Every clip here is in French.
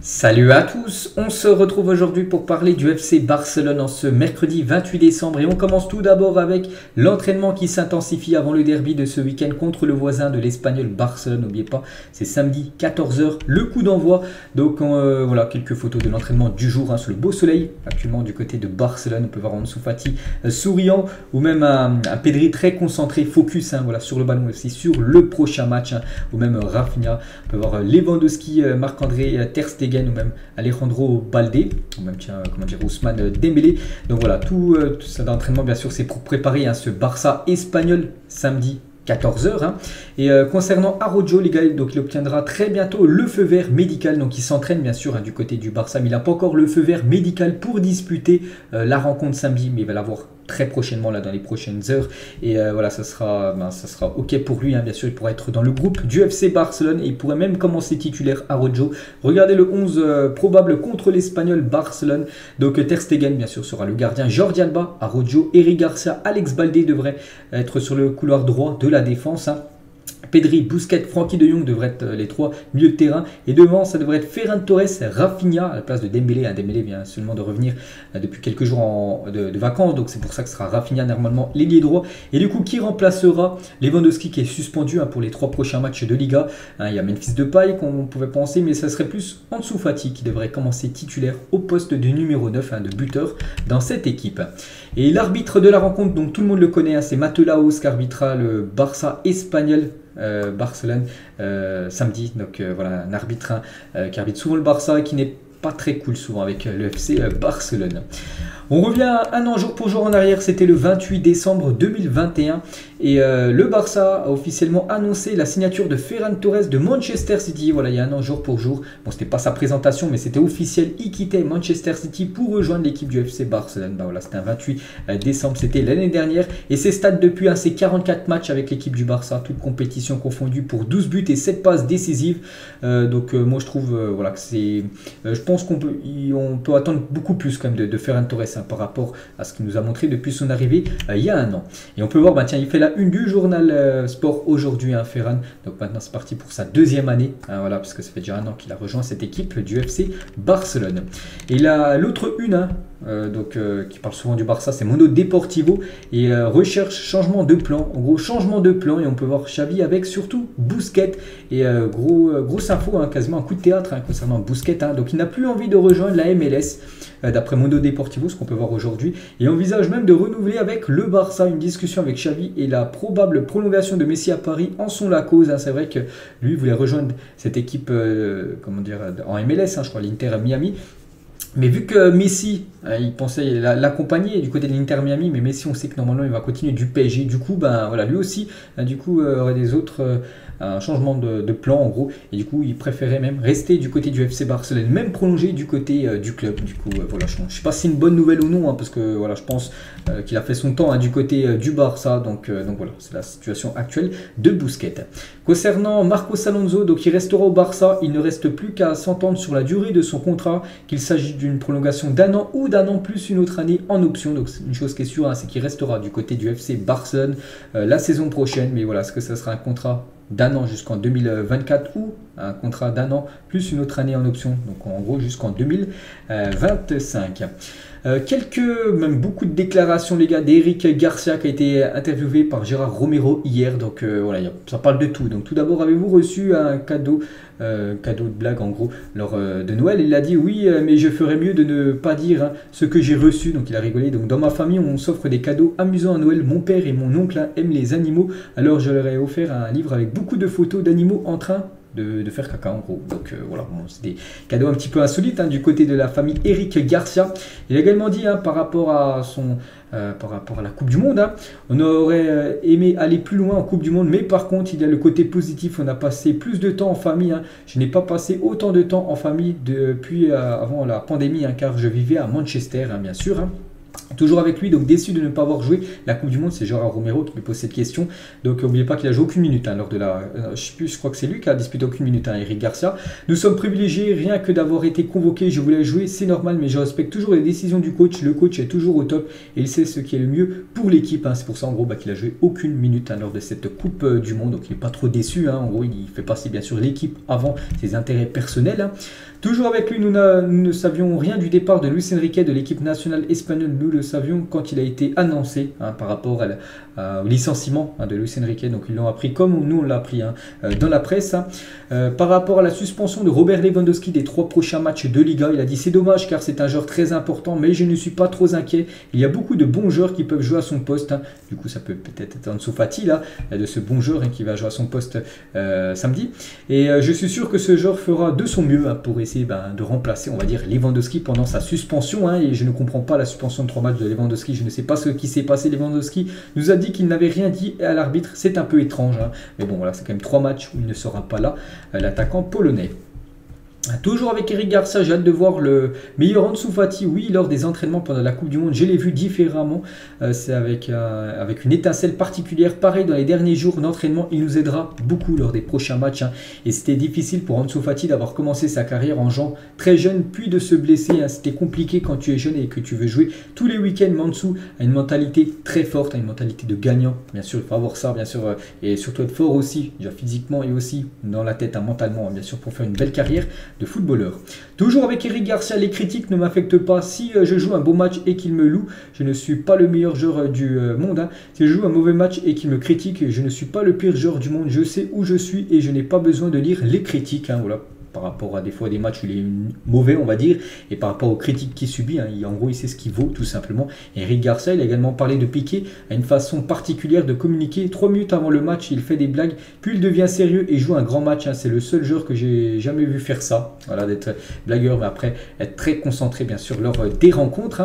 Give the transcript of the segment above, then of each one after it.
Salut à tous, on se retrouve aujourd'hui pour parler du FC Barcelone en ce mercredi 28 décembre et on commence tout d'abord avec l'entraînement qui s'intensifie avant le derby de ce week-end contre le voisin de l'Espagnol Barcelone. N'oubliez pas, c'est samedi 14h, le coup d'envoi. Donc voilà quelques photos de l'entraînement du jour sous le beau soleil actuellement du côté de Barcelone. On peut voir Ansu Fati souriant ou même un Pedri très concentré, focus voilà, sur le ballon aussi, sur le prochain match ou même Rafinha. On peut voir Lewandowski, Marc-André Ter Stegen ou même Alejandro Balde, ou même Ousmane Dembélé. Donc voilà, tout cet entraînement bien sûr c'est pour préparer ce Barça espagnol samedi 14h. Et concernant Araujo, les gars, donc il obtiendra très bientôt le feu vert médical. Donc il s'entraîne bien sûr du côté du Barça, mais il n'a pas encore le feu vert médical pour disputer la rencontre samedi, mais il va l'avoir très prochainement là dans les prochaines heures et voilà ça sera ok pour lui bien sûr. Il pourra être dans le groupe du FC Barcelone et il pourrait même commencer titulaire Araujo. Regardez le 11 probable contre l'Espagnol Barcelone. Donc Ter Stegen bien sûr sera le gardien, Jordi Alba, Araujo, Eric Garcia, Alex Balde devrait être sur le couloir droit de la défense. Pedri, Busquets, Frenkie de Jong devraient être les trois milieux de terrain. Et devant, ça devrait être Ferran Torres, Rafinha à la place de Dembélé. Dembélé vient seulement de revenir depuis quelques jours de vacances. Donc c'est pour ça que ce sera Rafinha normalement l'ailier droit. Et du coup, qui remplacera Lewandowski qui est suspendu pour les 3 prochains matchs de Liga. Il y a Memphis Depay qu'on pouvait penser, mais ça serait plus Ansu Fati qui devrait commencer titulaire au poste de numéro 9 de buteur dans cette équipe. Et l'arbitre de la rencontre, donc tout le monde le connaît, c'est Mateu Laoz qui arbitrera le Barça espagnol. Barcelone samedi, donc voilà un arbitre qui arbitre souvent le Barça et qui n'est pas très cool souvent avec le FC Barcelone. On revient un an jour pour jour en arrière, c'était le 28 décembre 2021 et le Barça a officiellement annoncé la signature de Ferran Torres de Manchester City. Voilà, il y a un an jour pour jour. Bon, c'était pas sa présentation, mais c'était officiel. Il quittait Manchester City pour rejoindre l'équipe du FC Barcelone. Voilà, c'était un 28 décembre, c'était l'année dernière et ses stats depuis ces 44 matchs avec l'équipe du Barça, toutes compétitions confondues pour 12 buts et 7 passes décisives. Donc moi je trouve voilà que c'est, je pense qu'on peut attendre beaucoup plus quand même de Ferran Torres par rapport à ce qu'il nous a montré depuis son arrivée il y a un an. Et on peut voir, tiens, il fait la une du journal Sport aujourd'hui, Ferran. Donc maintenant c'est parti pour sa 2e année, voilà, parce que ça fait déjà un an qu'il a rejoint cette équipe du FC Barcelone. Et là, l'autre une, qui parle souvent du Barça, c'est Mundo Deportivo et recherche changement de plan. En gros, changement de plan et on peut voir Xavi avec surtout Busquets et grosse info, quasiment un coup de théâtre concernant Busquets. Donc il n'a plus envie de rejoindre la MLS. D'après Mundo Deportivo, ce qu'on peut voir aujourd'hui, et envisage même de renouveler avec le Barça. Une discussion avec Xavi et la probable prolongation de Messi à Paris en sont la cause. C'est vrai que lui voulait rejoindre cette équipe en MLS, je crois l'Inter Miami. Mais vu que Messi, il pensait l'accompagner du côté de l'Inter Miami, mais Messi, on sait que normalement il va continuer du PSG. Du coup, voilà, lui aussi, aurait des autres un changement de plan en gros. Et du coup, il préférait même rester du côté du FC Barcelone, même prolonger du côté du club. Du coup, voilà, je ne sais pas si c'est une bonne nouvelle ou non, parce que voilà, je pense qu'il a fait son temps du côté du Barça. Donc voilà, c'est la situation actuelle de Busquets. Concernant Marcos Alonso, donc il restera au Barça. Il ne reste plus qu'à s'entendre sur la durée de son contrat, qu'il s'agit d'une prolongation d'un an ou d'un an plus une autre année en option. Donc une chose qui est sûre, c'est qu'il restera du côté du FC Barcelone la saison prochaine. Mais voilà, est-ce que ça sera un contrat d'un an jusqu'en 2024 ou un contrat d'un an plus une autre année en option, donc en gros jusqu'en 2025. Même beaucoup de déclarations, les gars, d'Eric Garcia qui a été interviewé par Gérard Romero hier. Donc voilà, ça parle de tout. Donc tout d'abord, avez-vous reçu un cadeau de blague en gros lors de Noël? Il a dit oui, mais je ferais mieux de ne pas dire ce que j'ai reçu. Donc il a rigolé. Donc dans ma famille, on s'offre des cadeaux amusants à Noël. Mon père et mon oncle aiment les animaux, alors je leur ai offert un livre avec beaucoup de photos d'animaux en train de faire caca en gros. Donc voilà, c'est des cadeaux un petit peu insolites du côté de la famille Eric Garcia. Il a également dit par rapport à la Coupe du Monde, on aurait aimé aller plus loin en Coupe du Monde, mais par contre il y a le côté positif, on a passé plus de temps en famille. Je n'ai pas passé autant de temps en famille depuis avant la pandémie, car je vivais à Manchester, bien sûr. Toujours avec lui, donc déçu de ne pas avoir joué la Coupe du Monde, c'est Gérard Romero qui lui pose cette question. Donc n'oubliez pas qu'il a joué aucune minute lors de la... je sais plus, je crois que c'est lui qui a disputé aucune minute, Eric Garcia. Nous sommes privilégiés, rien que d'avoir été convoqué, je voulais jouer, c'est normal, mais je respecte toujours les décisions du coach. Le coach est toujours au top et il sait ce qui est le mieux pour l'équipe. C'est pour ça en gros qu'il a joué aucune minute lors de cette Coupe du Monde, donc il n'est pas trop déçu. En gros, il fait passer bien sûr l'équipe avant ses intérêts personnels. Toujours avec lui, nous ne savions rien du départ de Luis Enrique de l'équipe nationale espagnole. Nous le savions quand il a été annoncé par rapport au licenciement de Luis Enrique. Donc ils l'ont appris comme nous on l'a appris dans la presse. Par rapport à la suspension de Robert Lewandowski des 3 prochains matchs de Liga, il a dit c'est dommage car c'est un joueur très important, mais je ne suis pas trop inquiet. Il y a beaucoup de bons joueurs qui peuvent jouer à son poste. Du coup ça peut peut-être être Ansu Fati de ce bon joueur qui va jouer à son poste samedi. Et je suis sûr que ce joueur fera de son mieux pour essayer de remplacer, on va dire, Lewandowski pendant sa suspension. Et je ne comprends pas la suspension de 3 matchs de Lewandowski. Je ne sais pas ce qui s'est passé. Lewandowski nous a dit qu'il n'avait rien dit à l'arbitre. C'est un peu étrange. Mais bon, voilà, c'est quand même 3 matchs où il ne sera pas là, l'attaquant polonais. Toujours avec Eric Garcia, j'ai hâte de voir le meilleur Ansu Fati. Oui, lors des entraînements pendant la Coupe du Monde, je l'ai vu différemment. C'est avec une étincelle particulière. Pareil, dans les derniers jours d'entraînement, il nous aidera beaucoup lors des prochains matchs. Et c'était difficile pour Ansu Fati d'avoir commencé sa carrière en jouant très jeune, puis de se blesser. C'était compliqué quand tu es jeune et que tu veux jouer tous les week-ends. Ansu a une mentalité très forte, une mentalité de gagnant. Bien sûr, il faut avoir ça, bien sûr, et surtout être fort aussi, déjà physiquement et aussi dans la tête, mentalement, bien sûr, pour faire une belle carrière de footballeur. Toujours avec Eric Garcia, les critiques ne m'affectent pas. Si je joue un beau match et qu'il me loue, je ne suis pas le meilleur joueur du monde. Si je joue un mauvais match et qu'il me critique, je ne suis pas le pire joueur du monde. Je sais où je suis et je n'ai pas besoin de lire les critiques. Voilà. Par rapport à des fois des matchs où il est mauvais, on va dire, et par rapport aux critiques qu'il subit, en gros il sait ce qu'il vaut tout simplement. Eric Garcia, il a également parlé de Piqué, à une façon particulière de communiquer. 3 minutes avant le match, il fait des blagues, puis il devient sérieux et joue un grand match. C'est le seul joueur que j'ai jamais vu faire ça, voilà, d'être blagueur, mais après être très concentré bien sûr lors des rencontres.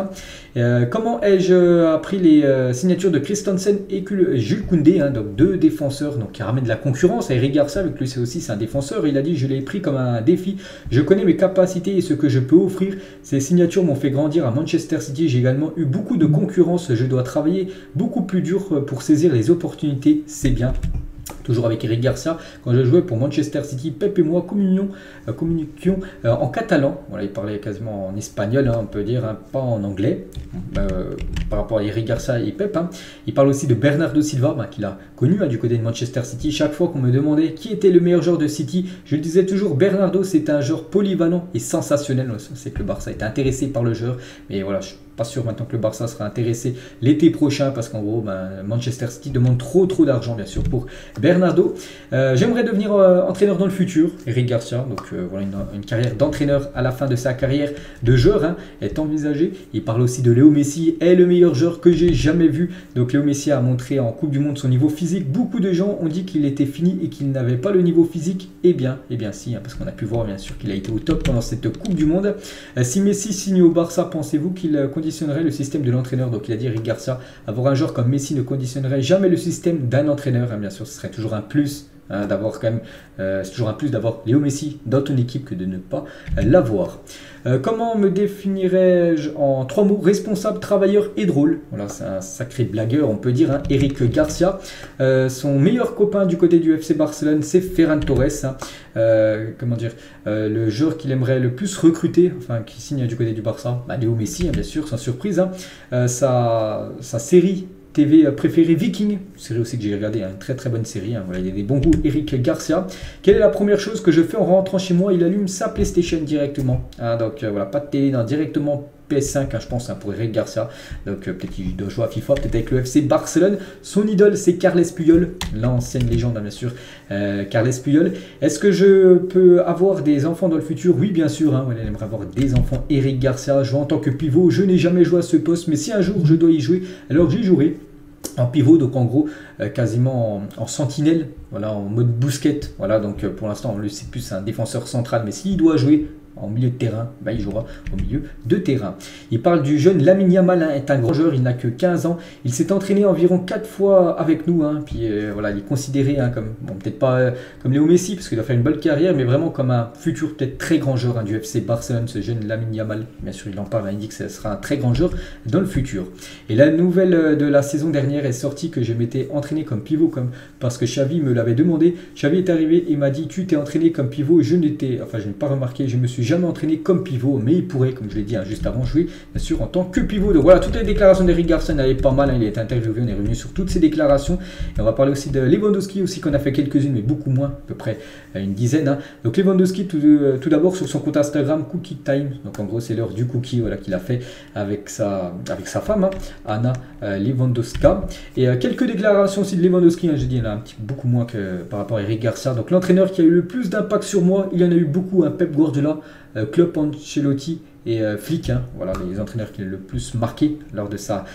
Comment ai-je appris les signatures de Christensen et Jules Koundé, donc 2 défenseurs qui ramènent de la concurrence à Eric Garcia, avec lui c'est aussi un défenseur. Il a dit je l'ai pris comme un défi, je connais mes capacités et ce que je peux offrir. Ces signatures m'ont fait grandir à Manchester City. J'ai également eu beaucoup de concurrence, je dois travailler beaucoup plus dur pour saisir les opportunités, c'est bien. Toujours avec Eric Garcia, quand je jouais pour Manchester City, Pep et moi communiquions en catalan. Voilà, il parlait quasiment en espagnol, on peut dire, pas en anglais, par rapport à Eric Garcia et Pep. Il parle aussi de Bernardo Silva, qu'il a connu du côté de Manchester City. Chaque fois qu'on me demandait qui était le meilleur joueur de City, je disais toujours Bernardo, c'est un joueur polyvalent et sensationnel. C'est que le Barça était intéressé par le joueur, mais voilà, je suis pas sûr maintenant que le Barça sera intéressé l'été prochain parce qu'en gros Manchester City demande trop d'argent bien sûr pour Bernardo. J'aimerais devenir entraîneur dans le futur, Eric Garcia, donc voilà une carrière d'entraîneur à la fin de sa carrière de joueur est envisagée. Il parle aussi de Léo Messi, est le meilleur joueur que j'ai jamais vu. Donc Léo Messi a montré en Coupe du Monde son niveau physique. Beaucoup de gens ont dit qu'il était fini et qu'il n'avait pas le niveau physique. Eh bien si, parce qu'on a pu voir bien sûr qu'il a été au top pendant cette Coupe du Monde. Si Messi signe au Barça, pensez-vous qu'il conditionnerait le système de l'entraîneur? Donc il a dit Eric Garcia, avoir un joueur comme Messi ne conditionnerait jamais le système d'un entraîneur. Bien sûr, ce serait toujours un plus d'avoir quand même, c'est toujours un plus d'avoir Léo Messi dans ton équipe que de ne pas l'avoir. Comment me définirais-je en 3 mots? Responsable, travailleur et drôle. Voilà, c'est un sacré blagueur, on peut dire, Eric Garcia. Son meilleur copain du côté du FC Barcelone, c'est Ferran Torres. Comment dire, le joueur qu'il aimerait le plus recruter, enfin qui signe du côté du Barça, Léo Messi, bien sûr, sans surprise. Sa série TV préférée, Viking, série aussi que j'ai regardé, une très bonne série, voilà, il y a des bons goûts. Eric Garcia. Quelle est la première chose que je fais en rentrant chez moi? Il allume sa PlayStation directement, donc voilà, pas de télé, directement PS5, je pense, pour Eric Garcia. Donc peut-être qu'il doit jouer à FIFA, peut-être avec le FC Barcelone. Son idole, c'est Carles Puyol, l'ancienne légende, bien sûr, Carles Puyol. Est-ce que je peux avoir des enfants dans le futur? Oui, bien sûr, voilà, il aimerait avoir des enfants. Eric Garcia, jouant en tant que pivot, je n'ai jamais joué à ce poste, mais si un jour je dois y jouer, alors j'y jouerai. En pivot, donc en gros quasiment en sentinelle, voilà, en mode Busquets, voilà, donc pour l'instant lui c'est plus un défenseur central, mais s'il doit jouer, en milieu de terrain, ben, il jouera au milieu de terrain. Il parle du jeune Lamine Yamal, hein, est un grand joueur, il n'a que 15 ans. Il s'est entraîné environ 4 fois avec nous. Hein, puis voilà, il est considéré hein, comme, bon, peut-être pas comme Léo Messi, parce qu'il a fait une belle carrière, mais vraiment comme un futur peut-être très grand joueur hein, du FC Barcelone, ce jeune Lamine Yamal. Bien sûr, il en parle, hein, il dit que ce sera un très grand joueur dans le futur. Et la nouvelle de la saison dernière est sortie que je m'étais entraîné comme pivot, parce que Xavi me l'avait demandé. Xavi est arrivé et m'a dit tu t'es entraîné comme pivot. Je n'ai pas remarqué, je me suis jamais entraîné comme pivot, mais il pourrait, comme je l'ai dit hein, juste avant, jouer bien sûr en tant que pivot. Donc voilà, toutes les déclarations d'Eric Garcia allaient pas mal, hein, il a été interviewé, on est revenu sur toutes ces déclarations. Et on va parler aussi de Lewandowski aussi, qu'on a fait quelques-unes, mais beaucoup moins, à peu près une dizaine. Hein. Donc Lewandowski, tout d'abord sur son compte Instagram, Cookie Time, donc en gros c'est l'heure du cookie voilà, qu'il a fait avec sa femme, hein, Anna Lewandowska. Et quelques déclarations aussi de Lewandowski, hein, j'ai dit, il y en a un petit beaucoup moins que par rapport à Eric Garcia. Donc l'entraîneur qui a eu le plus d'impact sur moi, il y en a eu beaucoup, hein, Pep Guardiola, Klopp, Ancelotti et Flick, hein, voilà les entraîneurs qui l'ont le plus marqué lors de sa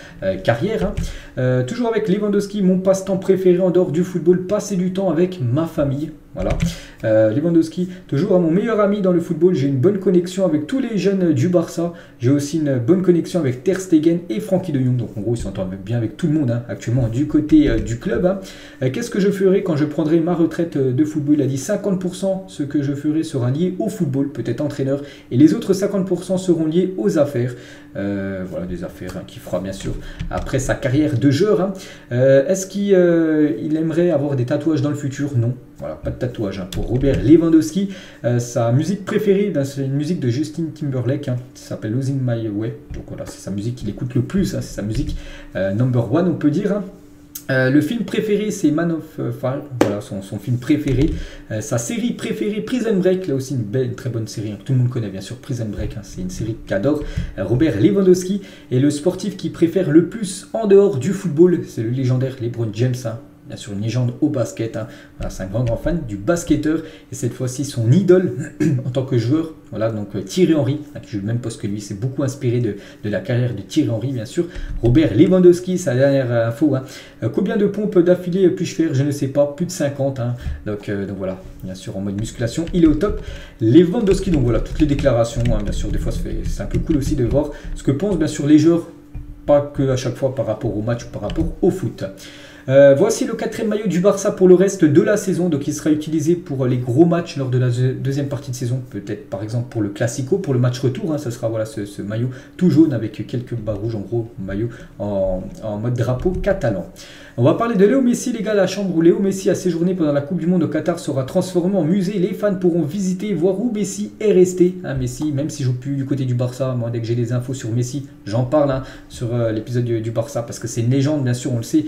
carrière. Hein. Toujours avec Lewandowski, mon passe-temps préféré en dehors du football, passer du temps avec ma famille. Voilà. Lewandowski, toujours mon meilleur ami dans le football, j'ai une bonne connexion avec tous les jeunes du Barça, j'ai aussi une bonne connexion avec Ter Stegen et Frankie de Jong, donc en gros il s'entend bien avec tout le monde hein, actuellement du côté du club. Hein. Qu'est-ce que je ferai quand je prendrai ma retraite de football? Il a dit 50% ce que je ferai sera lié au football, peut-être entraîneur, et les autres 50% seront liés aux affaires. Voilà des affaires hein, qu'il fera bien sûr après sa carrière de joueur. Hein. Est-ce qu'il aimerait avoir des tatouages dans le futur? Non. Voilà, pas de tatouage hein, pour Robert Lewandowski. Sa musique préférée, c'est une musique de Justin Timberlake, hein, qui s'appelle Losing My Way. Donc voilà, c'est sa musique qu'il écoute le plus, hein, c'est sa musique number one, on peut dire. Hein. Le film préféré, c'est Man of Fire, voilà son film préféré. Sa série préférée, Prison Break, là aussi une très bonne série, hein, que tout le monde connaît bien sûr, Prison Break, hein, c'est une série qu'adore Robert Lewandowski. Et le sportif qui préfère le plus en dehors du football, c'est le légendaire LeBron James. Hein. Bien sûr, une légende au basket. Hein. Voilà, c'est un grand fan du basketteur. Et cette fois-ci, son idole en tant que joueur, voilà, donc Thierry Henry, hein, qui joue le même poste que lui, s'est beaucoup inspiré de la carrière de Thierry Henry, bien sûr. Robert Lewandowski, sa dernière info. Hein. Combien de pompes d'affilée puis-je faire? Je ne sais pas, plus de 50. Hein. Donc voilà, bien sûr, en mode musculation, il est au top. Lewandowski, donc voilà, toutes les déclarations. Hein, bien sûr, des fois, c'est un peu cool aussi de voir ce que pensent, bien sûr, les joueurs, pas que à chaque fois par rapport au match ou par rapport au foot. Voici le 4e maillot du Barça pour le reste de la saison, donc il sera utilisé pour les gros matchs lors de la deuxième partie de saison, peut-être par exemple pour le Classico, pour le match retour, hein, ça sera voilà, ce maillot tout jaune avec quelques barres rouges, en gros maillot en mode drapeau catalan. On va parler de Léo Messi, les gars. La chambre où Léo Messi a séjourné pendant la Coupe du Monde au Qatar sera transformée en musée. Les fans pourront visiter et voir où Messi est resté. Hein, Messi, même si je ne joue plus du côté du Barça, moi dès que j'ai des infos sur Messi, j'en parle hein, sur l'épisode du Barça, parce que c'est une légende, bien sûr, on le sait,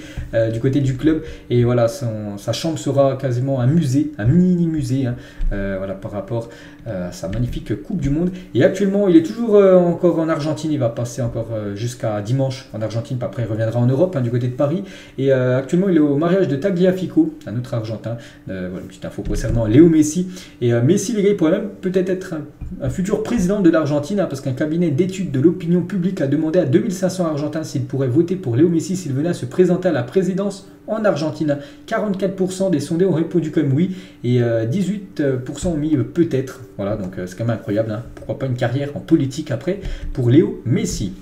du côté du club. Et voilà, sa chambre sera quasiment un musée, un mini musée, hein, voilà, par rapport à sa magnifique Coupe du Monde. Et actuellement, il est toujours encore en Argentine. Il va passer encore jusqu'à dimanche en Argentine, puis après il reviendra en Europe, hein, du côté de Paris. Et actuellement, il est au mariage de Tagliafico, un autre Argentin. Voilà une petite info concernant Léo Messi. Et Messi, les gars, il pourrait même peut-être être un futur président de l'Argentine, hein, parce qu'un cabinet d'études de l'opinion publique a demandé à 2500 Argentins s'ils pourraient voter pour Léo Messi s'il venait à se présenter à la présidence en Argentine. 44% des sondés ont répondu comme oui et 18% ont mis peut-être. Voilà, donc c'est quand même incroyable. Hein. Pourquoi pas une carrière en politique après pour Léo Messi.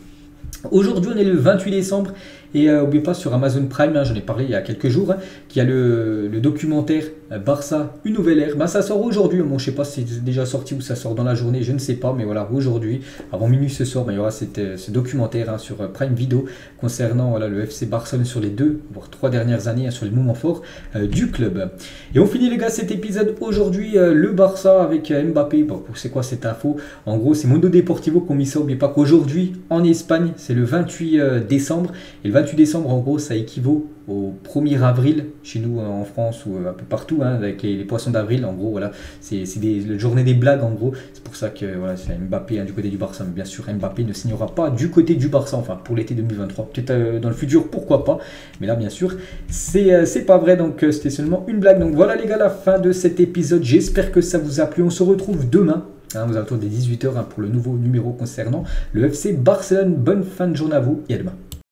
Aujourd'hui, on est le 28 décembre et n'oubliez pas sur Amazon Prime, hein, j'en ai parlé il y a quelques jours, hein, qu'il y a le documentaire Barça, une nouvelle ère. Bah, ça sort aujourd'hui, bon, je ne sais pas si c'est déjà sorti ou ça sort dans la journée, je ne sais pas, mais voilà, aujourd'hui, avant minuit ce soir, bah, il y aura ce documentaire hein, sur Prime Video concernant voilà, le FC Barcelone sur les 2 voire 3 dernières années, hein, sur les moments forts du club. Et on finit les gars cet épisode aujourd'hui, le Barça avec Mbappé. Bon, c'est quoi cette info? En gros, c'est Mundo Deportivo qui ont mis ça. N'oubliez pas qu'aujourd'hui, en Espagne, c'est le 28 décembre. Et le 28 décembre, en gros, ça équivaut au 1er avril chez nous en France ou un peu partout, hein, avec les poissons d'avril. En gros, voilà, c'est la journée des blagues. En gros, c'est pour ça que voilà, c'est Mbappé hein, du côté du Barça. Mais bien sûr, Mbappé ne signera pas du côté du Barça, enfin pour l'été 2023. Peut-être dans le futur, pourquoi pas. Mais là, bien sûr, c'est pas vrai. Donc, c'était seulement une blague. Donc voilà, les gars, la fin de cet épisode. J'espère que ça vous a plu. On se retrouve demain. Hein, aux alentours des 18h hein, pour le nouveau numéro concernant le FC Barcelone. Bonne fin de journée à vous et à demain.